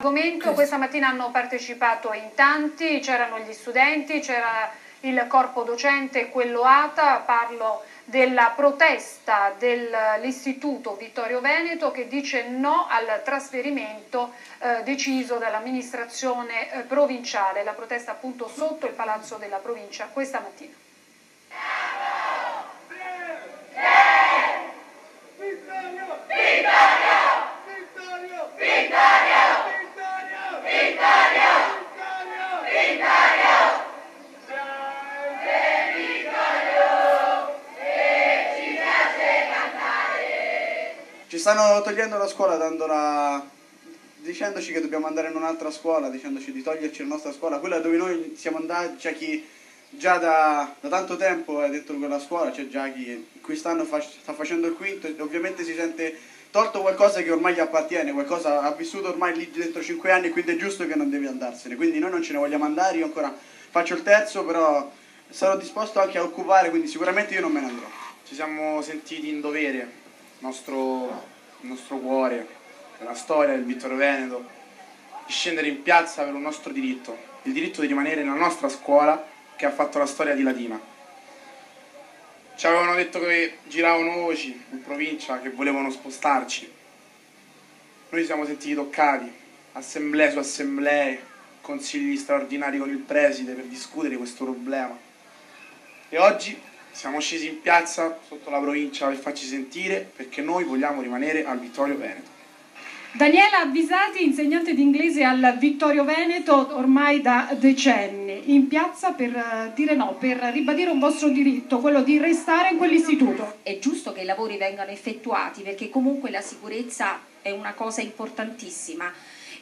Questa mattina hanno partecipato in tanti, c'erano gli studenti, c'era il corpo docente e quello ATA, parlo della protesta dell'Istituto Vittorio Veneto che dice no al trasferimento deciso dall'amministrazione provinciale, la protesta appunto sotto il Palazzo della Provincia questa mattina. Ci stanno togliendo la scuola, dicendoci che dobbiamo andare in un'altra scuola, dicendoci di toglierci la nostra scuola, quella dove noi siamo andati, c'è chi già da tanto tempo è dentro quella scuola, c'è già chi quest'anno sta facendo il quinto e ovviamente si sente tolto qualcosa che ormai gli appartiene, qualcosa ha vissuto ormai lì dentro 5 anni, quindi è giusto che non deve andarsene, quindi noi non ce ne vogliamo andare, io ancora faccio il terzo, però sarò disposto anche a occupare, quindi sicuramente io non me ne andrò. Ci siamo sentiti in dovere, il nostro cuore, la storia del Vittorio Veneto, di scendere in piazza per un nostro diritto, il diritto di rimanere nella nostra scuola che ha fatto la storia di Latina. Ci avevano detto che giravano voci in provincia, che volevano spostarci. Noi ci siamo sentiti toccati, assemblee su assemblee, consigli straordinari con il preside per discutere questo problema. E oggi siamo scesi in piazza sotto la provincia per farci sentire perché noi vogliamo rimanere al Vittorio Veneto. Daniela Avvisati, insegnante di inglese al Vittorio Veneto ormai da decenni, in piazza per dire no, per ribadire un vostro diritto, quello di restare in quell'istituto. È giusto che i lavori vengano effettuati perché comunque la sicurezza è una cosa importantissima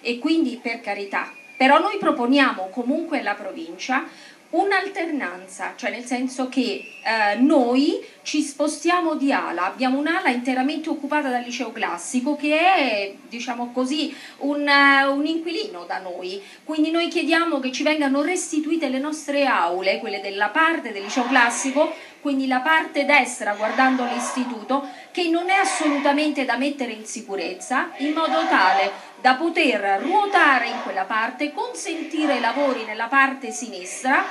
e quindi per carità, però noi proponiamo comunque alla provincia un'alternanza, cioè nel senso che noi ci spostiamo di ala, abbiamo un'ala interamente occupata dal liceo classico che è, diciamo così, un inquilino da noi, quindi noi chiediamo che ci vengano restituite le nostre aule, quelle della parte del liceo classico, quindi la parte destra guardando l'istituto, che non è assolutamente da mettere in sicurezza, in modo tale da poter ruotare in quella parte, consentire i lavori nella parte sinistra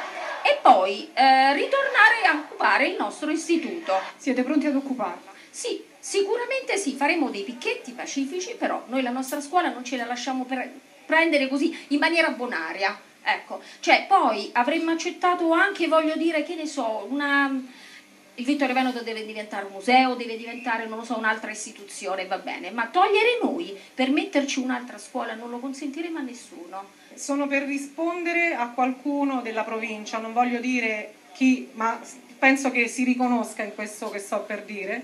e poi ritornare a occupare il nostro istituto. Siete pronti ad occuparla? Sì, sicuramente sì, faremo dei picchetti pacifici, però noi la nostra scuola non ce la lasciamo prendere così in maniera bonaria. Ecco, cioè poi avremmo accettato anche, voglio dire, che ne so, il Vittorio Veneto deve diventare un museo, deve diventare, non lo so, un'altra istituzione, va bene, ma togliere noi per metterci un'altra scuola non lo consentiremo a nessuno. Sono per rispondere a qualcuno della provincia, non voglio dire chi, ma penso che si riconosca in questo che sto per dire,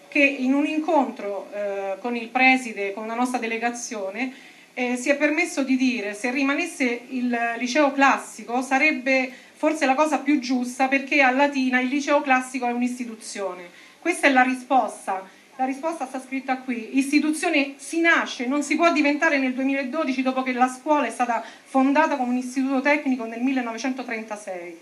che in un incontro con il preside, con una nostra delegazione, si è permesso di dire se rimanesse il liceo classico sarebbe forse la cosa più giusta perché a Latina il liceo classico è un'istituzione. Questa è la risposta sta scritta qui, istituzione si nasce, non si può diventare nel 2012 dopo che la scuola è stata fondata come un istituto tecnico nel 1936.